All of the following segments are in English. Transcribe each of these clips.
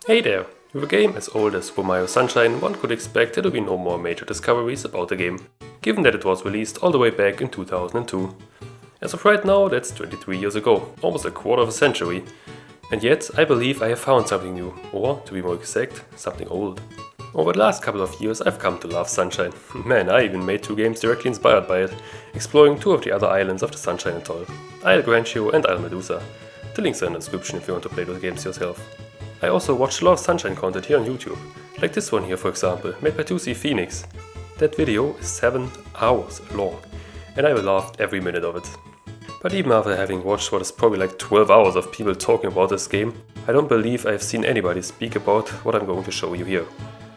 Hey there! With a game as old as Super Mario Sunshine, one could expect there to be no more major discoveries about the game, given that it was released all the way back in 2002. As of right now, that's 23 years ago, almost a quarter of a century. And yet, I believe I have found something new, or, to be more exact, something old. Over the last couple of years, I've come to love Sunshine. Man, I even made 2 games directly inspired by it, exploring 2 of the other islands of the Sunshine Atoll, Isle Grandchio and Isle Medusa. The links are in the description if you want to play those games yourself. I also watched a lot of Sunshine content here on YouTube, like this one here for example, made by 2C Phoenix. That video is 7 hours long, and I loved every minute of it. But even after having watched what is probably like 12 hours of people talking about this game, I don't believe I have seen anybody speak about what I'm going to show you here.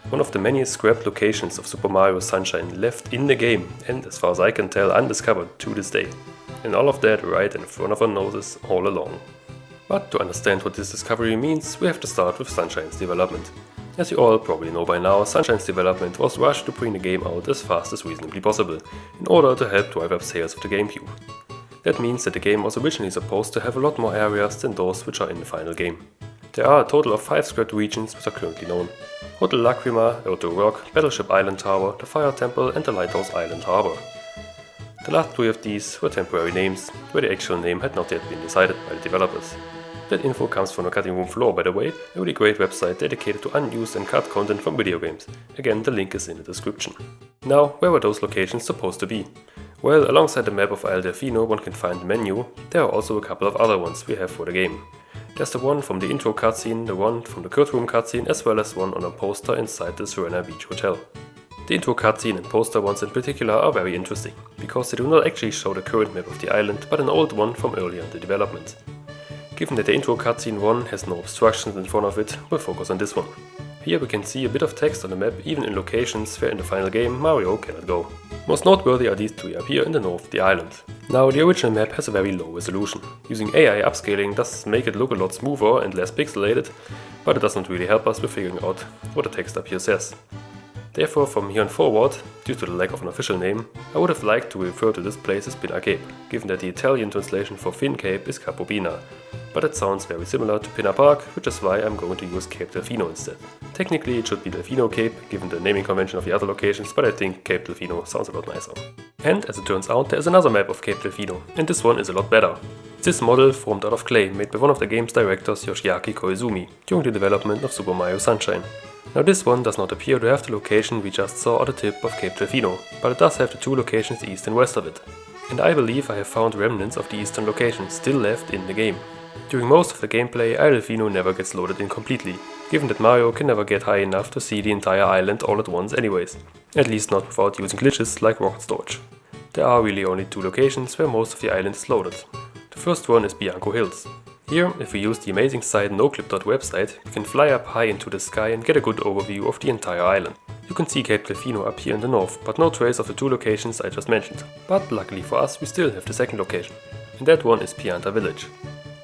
One of the many scrapped locations of Super Mario Sunshine left in the game, and as far as I can tell undiscovered to this day. And all of that right in front of our noses all along. But to understand what this discovery means, we have to start with Sunshine's development. As you all probably know by now, Sunshine's development was rushed to bring the game out as fast as reasonably possible, in order to help drive up sales of the Gamecube. That means that the game was originally supposed to have a lot more areas than those which are in the final game. There are a total of 5 scrapped regions which are currently known: Hotel Lacrima, Earthdown Rock, Battleship Island Tower, the Fire Temple and the Lighthouse Island Harbor. The last 3 of these were temporary names, where the actual name had not yet been decided by the developers. That info comes from the Cutting Room Floor, by the way, a really great website dedicated to unused and cut content from video games. Again, the link is in the description. Now, where were those locations supposed to be? Well, alongside the map of Isle Delfino one can find the menu, there are also a couple of other ones we have for the game. There's the one from the intro cutscene, the one from the Courtroom cutscene, as well as one on a poster inside the Serena Beach Hotel. The intro cutscene and poster ones in particular are very interesting, because they do not actually show the current map of the island, but an old one from earlier in the development. Given that the intro cutscene one has no obstructions in front of it, we'll focus on this one. Here we can see a bit of text on the map even in locations where in the final game Mario cannot go. Most noteworthy are these 3 up here in the north of the island. Now the original map has a very low resolution. Using AI upscaling does make it look a lot smoother and less pixelated, but it does not really help us with figuring out what the text up here says. Therefore, from here on forward, due to the lack of an official name, I would have liked to refer to this place as Pinna Cape, given that the Italian translation for Fin Cape is Capobina, but it sounds very similar to Pinna Park, which is why I'm going to use Cape Delfino instead. Technically it should be Delfino Cape, given the naming convention of the other locations, but I think Cape Delfino sounds a lot nicer. And as it turns out, there is another map of Cape Delfino, and this one is a lot better. This model formed out of clay, made by one of the game's directors, Yoshiaki Koizumi, during the development of Super Mario Sunshine. Now this one does not appear to have the location we just saw at the tip of Cape Delfino, but it does have the 2 locations east and west of it. And I believe I have found remnants of the eastern location still left in the game. During most of the gameplay, Isle Delfino never gets loaded in completely, given that Mario can never get high enough to see the entire island all at once anyways, at least not without using glitches like rocket storage. There are really only 2 locations where most of the island is loaded. The first one is Biano Hills. Here, if we use the amazing site noclip.website, we can fly up high into the sky and get a good overview of the entire island. You can see Cape Delfino up here in the north, but no trace of the 2 locations I just mentioned. But luckily for us, we still have the second location. And that one is Pianta Village.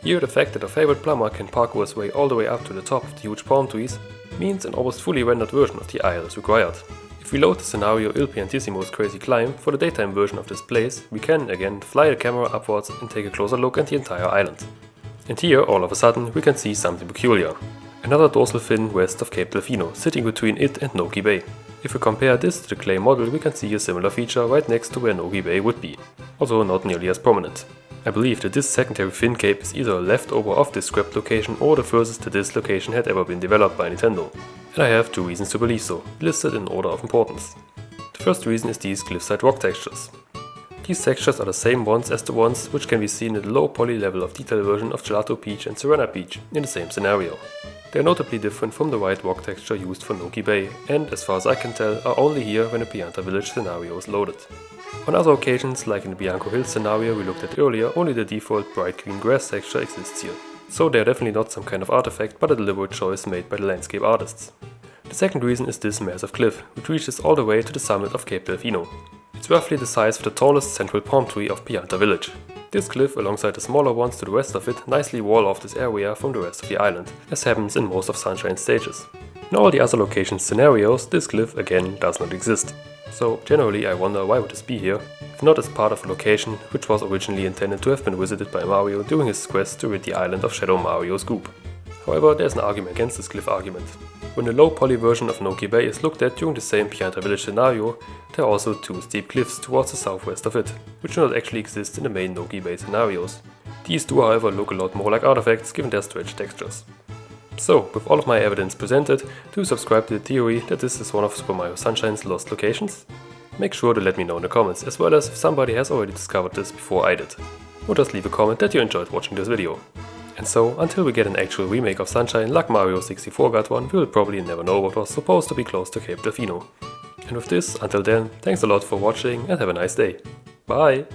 Here, the fact that our favorite plumber can parkour his way all the way up to the top of the huge palm trees means an almost fully rendered version of the isle is required. If we load the scenario Il Piantissimo's Crazy Climb for the daytime version of this place, we can again fly the camera upwards and take a closer look at the entire island. And here, all of a sudden, we can see something peculiar. Another dorsal fin west of Cape Delfino, sitting between it and Noki Bay. If we compare this to the clay model, we can see a similar feature right next to where Noki Bay would be, although not nearly as prominent. I believe that this secondary fin cape is either a leftover of this scrapped location or the furthest that this location had ever been developed by Nintendo. And I have 2 reasons to believe so, listed in order of importance. The first reason is these Cliffside Rock textures. These textures are the same ones as the ones which can be seen in the low poly level of detail version of Gelato Peach and Serena Peach in the same scenario. They are notably different from the white rock texture used for Noki Bay, and as far as I can tell are only here when the Pianta Village scenario is loaded. On other occasions, like in the Biano Hills scenario we looked at earlier, only the default bright green grass texture exists here. So they are definitely not some kind of artifact, but a deliberate choice made by the landscape artists. The second reason is this massive cliff, which reaches all the way to the summit of Cape Delfino. It's roughly the size of the tallest central palm tree of Pianta Village. This cliff, alongside the smaller ones to the west of it, nicely wall off this area from the rest of the island, as happens in most of Sunshine's stages. In all the other location scenarios, this cliff again does not exist. So generally I wonder why would this be here, if not as part of a location which was originally intended to have been visited by Mario during his quest to rid the island of Shadow Mario's goop. However, there's an argument against this cliff argument. When the low poly version of Noki Bay is looked at during the same Pianta Village scenario, there are also two steep cliffs towards the southwest of it, which do not actually exist in the main Noki Bay scenarios. These do however look a lot more like artifacts given their stretched textures. So, with all of my evidence presented, do you subscribe to the theory that this is one of Super Mario Sunshine's lost locations? Make sure to let me know in the comments, as well as if somebody has already discovered this before I did. Or just leave a comment that you enjoyed watching this video. And so, until we get an actual remake of Sunshine like Mario 64 got one, we will probably never know what was supposed to be close to Cape Delfino. And with this, until then, thanks a lot for watching and have a nice day. Bye!